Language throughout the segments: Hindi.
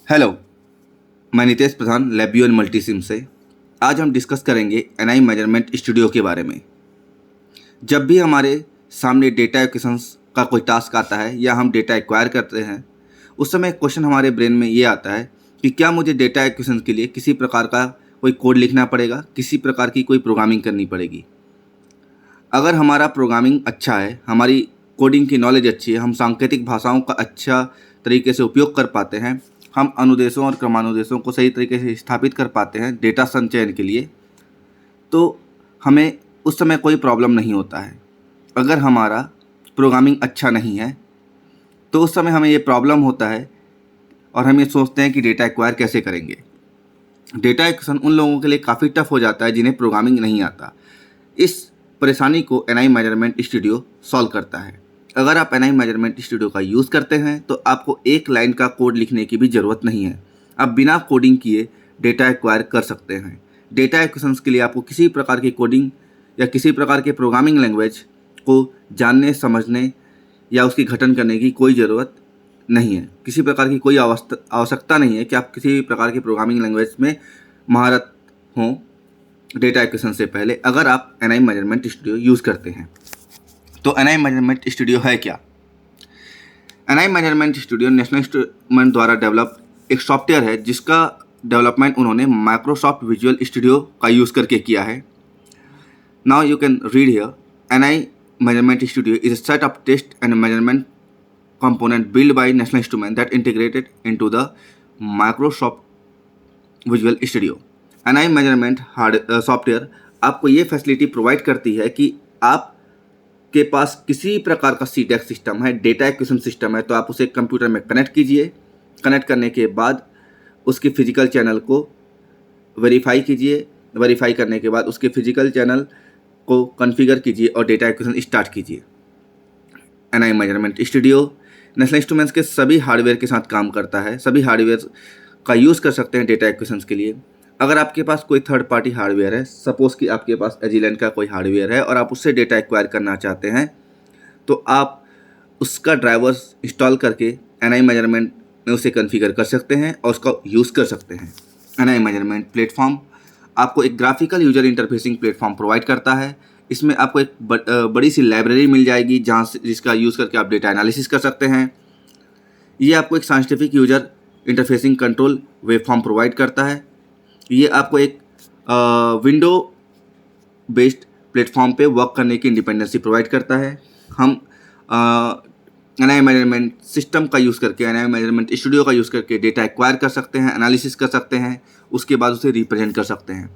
हेलो, मैं नितेश प्रधान लैब्यू एंड मल्टीसिम से। आज हम डिस्कस करेंगे एनआई मेजरमेंट स्टूडियो के बारे में। जब भी हमारे सामने डेटा एक्विजिशंस का कोई टास्क आता है या हम डेटा एक्वायर करते हैं, उस समय एक क्वेश्चन हमारे ब्रेन में ये आता है कि क्या मुझे डेटा एक्विजिशन के लिए किसी प्रकार का कोई कोड लिखना पड़ेगा, किसी प्रकार की कोई प्रोग्रामिंग करनी पड़ेगी। अगर हमारा प्रोग्रामिंग अच्छा है, हमारी कोडिंग की नॉलेज अच्छी है, हम सांकेतिक भाषाओं का अच्छा तरीके से उपयोग कर पाते हैं, हम अनुदेशों और क्रमानुदेशों को सही तरीके से स्थापित कर पाते हैं डेटा संचयन के लिए, तो हमें उस समय कोई प्रॉब्लम नहीं होता है। अगर हमारा प्रोग्रामिंग अच्छा नहीं है तो उस समय हमें ये प्रॉब्लम होता है और हम ये सोचते हैं कि डेटा एक्वायर कैसे करेंगे। डेटा एक्विजिशन उन लोगों के लिए काफ़ी टफ हो जाता है जिन्हें प्रोग्रामिंग नहीं आता। इस परेशानी को एनआई मेजरमेंट स्टूडियो सॉल्व करता है। अगर आप एनआई मेजरमेंट स्टूडियो का यूज़ करते हैं तो आपको एक लाइन का कोड लिखने की भी ज़रूरत नहीं है। आप बिना कोडिंग किए डेटा एक्वायर कर सकते हैं। डेटा एक्विजिशंस के लिए आपको किसी प्रकार की कोडिंग या किसी प्रकार के प्रोग्रामिंग लैंग्वेज को जानने, समझने या उसकी गठन करने की कोई ज़रूरत नहीं है। किसी प्रकार की कोई आवश्यकता नहीं है कि आप किसी प्रकार की प्रोग्रामिंग लैंग्वेज में महारत हों डेटा एक्विजिशन से पहले, अगर आप एनआई मेजरमेंट स्टूडियो यूज़ करते हैं। तो एनआई मेजरमेंट स्टूडियो है क्या? NI measurement studio national instrument द्वारा डेवलप एक सॉफ्टवेयर है जिसका डेवलपमेंट उन्होंने माइक्रोसॉफ्ट विजुअल स्टूडियो का यूज़ करके किया है। Now you can read here, NI measurement studio is a set of test and measurement component built by National Instrument that integrated into the Microsoft Visual Studio। NI measurement software आपको ये फैसिलिटी प्रोवाइड करती है कि आपके पास किसी प्रकार का सीडेक्स सिस्टम है, डेटा एक्विजिशन सिस्टम है, तो आप उसे कंप्यूटर में कनेक्ट कीजिए। कनेक्ट करने के बाद उसके फिजिकल चैनल को वेरीफाई कीजिए। वेरीफाई करने के बाद उसके फिजिकल चैनल को कॉन्फ़िगर कीजिए और डेटा एक्विजिशन स्टार्ट कीजिए। NI measurement studio national instruments के सभी हार्डवेयर के साथ काम करता है। सभी हार्डवेयर का यूज़ कर सकते हैं डेटा एक्विजिशन के लिए। अगर आपके पास कोई थर्ड पार्टी हार्डवेयर है, सपोज़ कि आपके पास एजिलेंट का कोई हार्डवेयर है और आप उससे डेटा एक्वायर करना चाहते हैं, तो आप उसका ड्राइवर्स इंस्टॉल करके एनआई मेजरमेंट में उसे कॉन्फ़िगर कर सकते हैं और उसका यूज़ कर सकते हैं। एनआई मेजरमेंट प्लेटफॉर्म आपको एक graphical user interfacing platform provide करता है। इसमें आपको एक बड़ी सी लाइब्रेरी मिल जाएगी जिसका यूज़ करके आप डेटा एनालिसिस कर सकते हैं। ये आपको एक scientific user interfacing control web form provide करता है। ये आपको एक विंडो बेस्ड प्लेटफॉर्म पे वर्क करने की इंडिपेंडेंसी प्रोवाइड करता है। हम एनआई मेजरमेंट सिस्टम का यूज़ करके, एनआई मेजरमेंट स्टूडियो का यूज़ करके डेटा एक्वायर कर सकते हैं, एनालिसिस कर सकते हैं, उसके बाद उसे रिप्रेजेंट कर सकते हैं।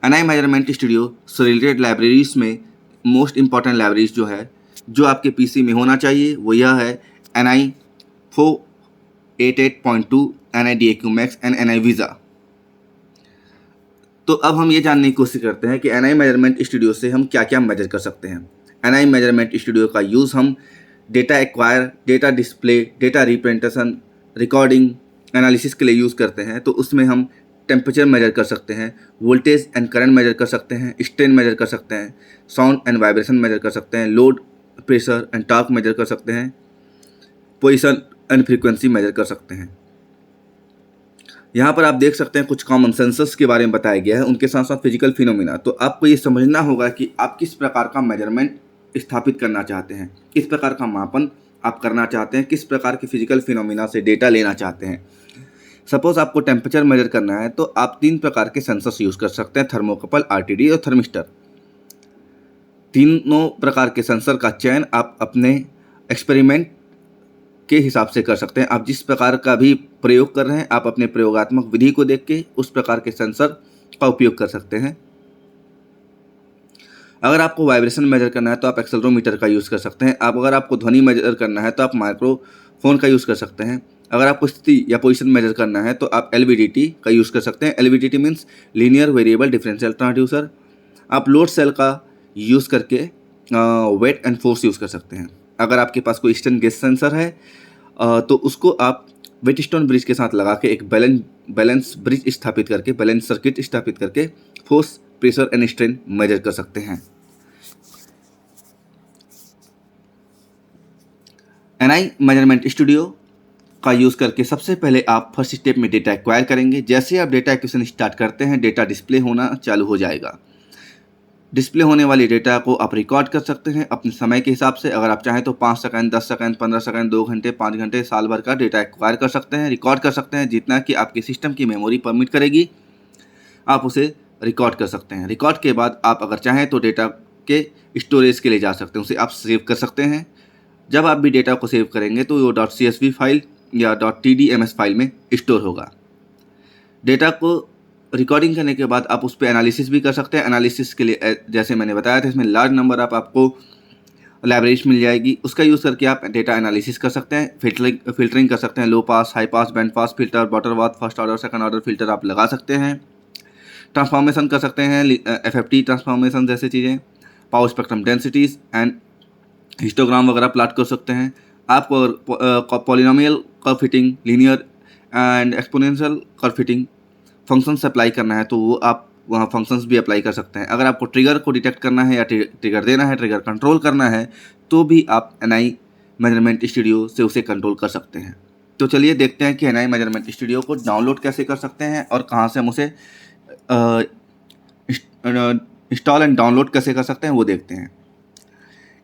एनआई मेजरमेंट स्टूडियो से रिलेटेड लाइब्रेरीज में मोस्ट इंपॉर्टेंट लाइब्रेरीज जो है, जो आपके पीसी में होना चाहिए, वो यह है NI 488.2, NI DAQ max and NI VISA. तो अब हम ये जानने की कोशिश करते हैं कि एनआई मेजरमेंट स्टूडियो से हम क्या क्या मेजर कर सकते हैं। एनआई मेजरमेंट स्टूडियो का यूज़ हम data acquire, data display, data representation, recording, analysis के लिए यूज़ करते हैं। तो उसमें हम टेम्परेचर मेजर कर सकते हैं, वोल्टेज एंड करंट मेजर कर सकते हैं, स्ट्रेन मेजर कर सकते हैं, साउंड एंड वाइब्रेशन मेजर कर सकते हैं, load, pressure and torque measure कर सकते हैं, पोजीशन एंड फ्रीक्वेंसी मेजर कर सकते हैं। यहाँ पर आप देख सकते हैं कुछ कॉमन सेंसर्स के बारे में बताया गया है, उनके साथ साथ फिजिकल फिनोमिना। तो आपको ये समझना होगा कि आप किस प्रकार का मेजरमेंट स्थापित करना चाहते हैं, किस प्रकार का मापन आप करना चाहते हैं, किस प्रकार के फिजिकल फिनोमिना से डेटा लेना चाहते हैं। सपोज आपको टेम्परेचर मेजर करना है तो आप 3 प्रकार के सेंसर्स यूज़ कर सकते हैं, थर्मोकपल, RTD और थर्मिस्टर। तीनों प्रकार के सेंसर का चयन आप अपने एक्सपेरिमेंट के हिसाब से कर सकते हैं। आप जिस प्रकार का भी प्रयोग कर रहे हैं, आप अपने प्रयोगात्मक विधि को देख के उस प्रकार के सेंसर का उपयोग कर सकते हैं। अगर आपको वाइब्रेशन मेजर करना है तो आप एक्सेलरोमीटर का यूज़ कर सकते हैं। अगर आपको ध्वनि मेजर करना है तो आप माइक्रोफोन का यूज़ कर सकते हैं। अगर आपको स्थिति या पोजीशन मेजर करना है तो आप LVDT का यूज़ कर सकते हैं। LVDT means linear variable differential transducer. आप लोड सेल का यूज़ करके वेट एंड फोर्स यूज़ कर सकते हैं। अगर आपके पास कोई स्टेन गेज सेंसर है तो उसको आप वेटस्टोन ब्रिज के साथ लगा के एक बैलेंस ब्रिज स्थापित करके, बैलेंस सर्किट स्थापित करके force, pressure and strain measure कर सकते हैं। एनआई मेजरमेंट स्टूडियो का यूज़ करके सबसे पहले आप फर्स्ट स्टेप में डेटा एक्वायर करेंगे। जैसे आप डेटा एक्विजिशन स्टार्ट करते हैं, डेटा डिस्प्ले होना चालू हो जाएगा। डिस्प्ले होने वाली डेटा को आप रिकॉर्ड कर सकते हैं अपने समय के हिसाब से। अगर आप चाहें तो 5 सेकंड, 10 सेकंड, 15 सेकंड, 2 घंटे, 5 घंटे, साल भर का डेटा एक्वायर कर सकते हैं, रिकॉर्ड कर सकते हैं। जितना कि आपके सिस्टम की मेमोरी परमिट करेगी, आप उसे रिकॉर्ड कर सकते हैं। रिकॉर्ड के बाद आप अगर चाहें तो डेटा के स्टोरेज के लिए जा सकते हैं, उसे आप सेव कर सकते हैं। जब आप भी डेटा को सेव करेंगे तो वो .csv फाइल या .tdms फाइल में स्टोर होगा। डेटा को रिकॉर्डिंग करने के बाद आप उस पर एनालिसिस भी कर सकते हैं। एनालिसिस के लिए जैसे मैंने बताया था, इसमें लार्ज नंबर आपको लाइब्रेरीज मिल जाएगी। उसका यूज़ करके आप डेटा एनालिसिस कर सकते हैं, फिल्टरिंग कर सकते हैं। Low pass, high pass, band pass filter, Butterworth, first order, second order filter आप लगा सकते हैं। ट्रांसफॉर्मेशन कर सकते हैं, FFT ट्रांसफॉर्मेशन जैसे चीज़ें, power spectrum densities and histogram वगैरह प्लाट कर सकते हैं। आपको polynomial curve fitting, linear and exponential curve fitting functions apply करना है तो वो आप वहाँ फंक्शंस भी अप्लाई कर सकते हैं। अगर आपको ट्रिगर को डिटेक्ट करना है या ट्रिगर देना है, ट्रिगर कंट्रोल करना है, तो भी आप NI मेजरमेंट स्टूडियो से उसे कंट्रोल कर सकते हैं। तो चलिए देखते हैं कि NI मेजरमेंट स्टूडियो को डाउनलोड कैसे कर सकते हैं और कहाँ से हम उसे इंस्टॉल एंड डाउनलोड कैसे कर सकते हैं वो देखते हैं।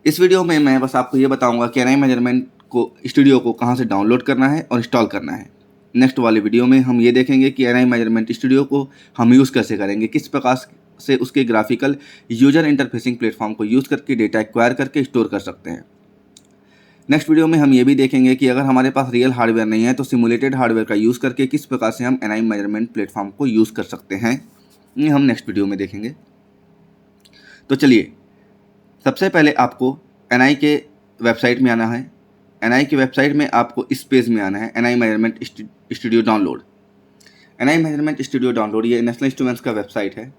इस वीडियो में मैं बस आपको ये बताऊंगा कि NI मेजरमेंट को स्टूडियो को कहाँ से डाउनलोड करना है और इंस्टॉल करना है। नेक्स्ट वाले वीडियो में हम ये देखेंगे कि NI मेजरमेंट स्टूडियो को हम यूज़ कैसे करेंगे, किस प्रकार से उसके ग्राफिकल यूजर इंटरफेसिंग प्लेटफॉर्म को यूज़ करके डेटा एक्वायर करके स्टोर कर सकते हैं। नेक्स्ट वीडियो में हम ये भी देखेंगे कि अगर हमारे पास रियल हार्डवेयर नहीं है तो सिमुलेटेड हार्डवेयर का यूज़ करके किस प्रकार से हम NI मेजरमेंट प्लेटफॉर्म को यूज़ कर सकते हैं, ये हम नेक्स्ट वीडियो में देखेंगे। तो चलिए, सबसे पहले आपको NI के वेबसाइट में आना है। NI की वेबसाइट में आपको इस पेज में आना है, NI measurement studio download. NI measurement studio download ये नेशनल इंस्ट्रूमेंट्स का वेबसाइट है।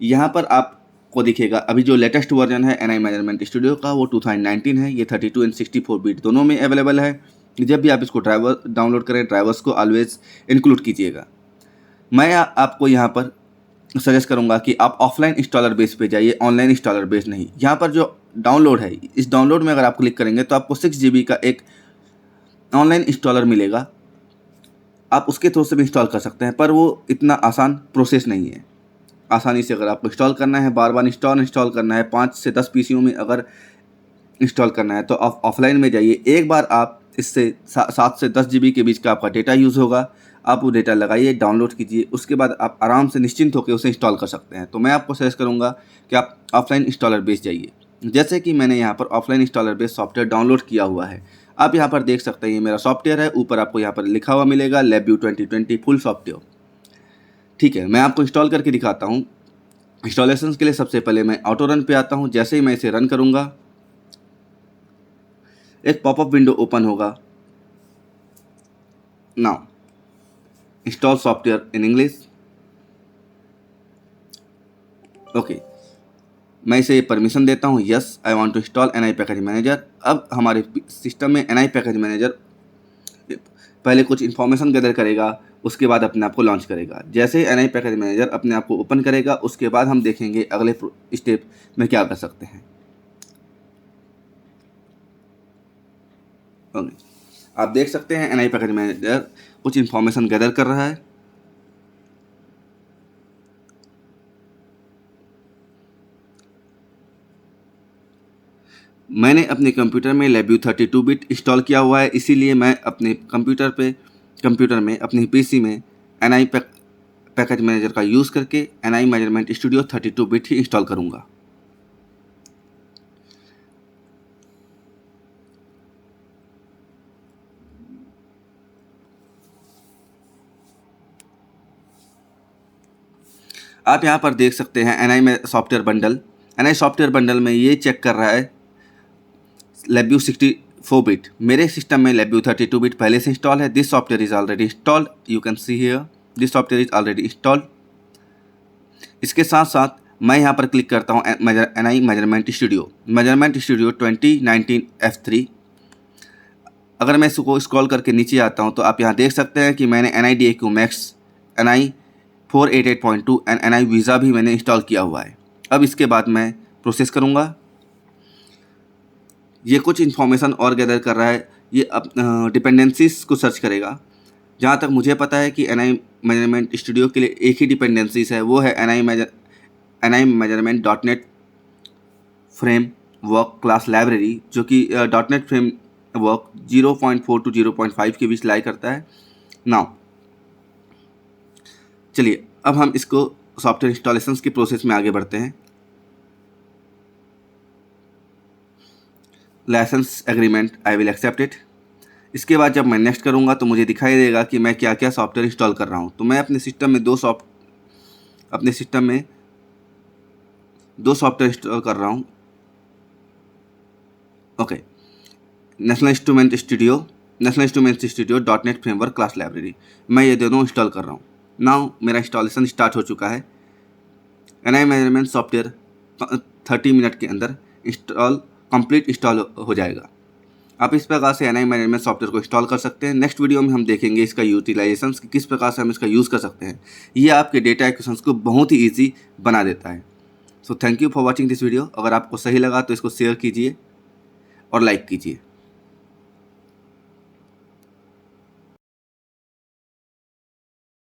यहाँ पर आपको दिखेगा अभी जो लेटेस्ट वर्जन है NI मेजरमेंट स्टूडियो का वो 2019 है। ये 32 एंड 64 बिट दोनों में अवेलेबल है। जब भी आप इसको ड्राइवर डाउनलोड करें, ड्राइवर्स को ऑलवेज इंक्लूड कीजिएगा। मैं आपको यहाँ पर सजेस्ट करूँगा कि आप ऑफलाइन इंस्टॉलर बेस पे जाइए, ऑनलाइन इंस्टॉलर बेस नहीं। यहाँ पर जो डाउनलोड है, इस डाउनलोड में अगर आप क्लिक करेंगे तो आपको 6 GB का एक ऑनलाइन इंस्टॉलर मिलेगा। आप उसके थ्रू से भी इंस्टॉल कर सकते हैं, पर वो इतना आसान प्रोसेस नहीं है। आसानी से अगर आपको इंस्टॉल करना है, बार बार इंस्टॉल करना है, 5 से 10 PCओं में अगर इंस्टॉल करना है तो आप ऑफलाइन में जाइए। एक बार आप इससे 7 से 10 GB के बीच का आपका डेटा यूज़ होगा, आप वो डेटा लगाइए, डाउनलोड कीजिए, उसके बाद आप आराम से निश्चिंत होकर उसे इंस्टॉल कर सकते हैं। तो मैं आपको सजेस्ट करूँगा कि आप ऑफलाइन इंस्टॉलर बेस जाइए। जैसे कि मैंने यहाँ पर offline installer base software download किया हुआ है। आप यहाँ पर देख सकते हैं, ये मेरा सॉफ्टवेयर है। ऊपर आपको यहाँ पर लिखा हुआ मिलेगा LabVIEW 2020 फुल सॉफ्टवेयर। ठीक है, मैं आपको इंस्टॉल करके दिखाता हूँ। इंस्टॉलेशन के लिए सबसे पहले मैं ऑटो रन पे आता हूँ। जैसे ही मैं इसे रन करूँगा, एक पॉपअप विंडो ओपन होगा। Now install software in English. Okay, मैं इसे परमिशन देता हूँ, yes I want to install NI package manager. अब हमारे सिस्टम में NI पैकेज मैनेजर पहले कुछ इन्फॉर्मेशन गैदर करेगा, उसके बाद अपने आप को लॉन्च करेगा। जैसे NI पैकेज मैनेजर अपने आप को ओपन करेगा, उसके बाद हम देखेंगे अगले स्टेप में क्या कर सकते हैं। ओके, आप देख सकते हैं NI पैकेज मैनेजर कुछ इन्फॉर्मेशन गैदर कर रहा है। मैंने अपने कंप्यूटर में LabVIEW 32 बिट इंस्टॉल किया हुआ है, इसीलिए मैं अपने कंप्यूटर में अपने PC में NI पैकेज मैनेजर का यूज़ करके NI मेजरमेंट स्टूडियो 32 बिट ही इंस्टॉल करूँगा। आप यहाँ पर देख सकते हैं NI में software bundle. NI software bundle में ये चेक कर रहा है LabVIEW 64 बिट। मेरे सिस्टम में LabVIEW 32 बिट पहले से इंस्टॉल है। This software is already installed, you can see here this software is already installed. इसके साथ साथ मैं यहाँ पर क्लिक करता हूँ NI मेजरमेंट स्टूडियो 2019 F3। अगर मैं इसको स्क्रॉल करके नीचे आता हूँ तो आप यहाँ देख सकते हैं कि मैंने NIDAQ Max, NI 488.2 and NI visa भी मैंने इंस्टॉल किया हुआ है। अब इसके बाद मैं प्रोसेस करूँगा। ये कुछ इन्फॉर्मेशन और गैदर कर रहा है ये अब डिपेंडेंसीज को सर्च करेगा। जहाँ तक मुझे पता है कि NI मेजरमेंट स्टूडियो के लिए एक ही डिपेंडेंसीज है, वो है NI measurement .NET framework class library, जो कि .NET फ्रेमवर्क 0.4 to 0.5 के बीच लाई करता है। नाउ चलिए अब हम इसको सॉफ्टवेयर इंस्टॉलेशंस की प्रोसेस में आगे बढ़ते हैं। Licence agreement, I will accept it. इसके बाद जब मैं नेक्स्ट करूँगा तो मुझे दिखाई देगा कि मैं क्या क्या सॉफ्टवेयर इंस्टॉल कर रहा हूँ। तो मैं अपने सिस्टम में दो सॉफ्टवेयर इंस्टॉल कर रहा हूँ। Okay, national instrument studio .NET framework class library, मैं ये दोनों इंस्टॉल कर रहा हूँ। नाउ मेरा इंस्टॉलेशन स्टार्ट हो चुका है। NI मेजरमेंट सॉफ्टवेयर 30 मिनट के अंदर कंप्लीट इंस्टॉल हो जाएगा। आप इस प्रकार से NI मैनेजमेंट सॉफ्टवेयर को इंस्टॉल कर सकते हैं। नेक्स्ट वीडियो में हम देखेंगे इसका यूटिलाइजेशन, किस प्रकार से हम इसका यूज़ कर सकते हैं। ये आपके डेटा एक्विजिशन को बहुत ही ईजी बना देता है। So thank you for watching this video. अगर आपको सही लगा तो इसको शेयर कीजिए और लाइक कीजिए।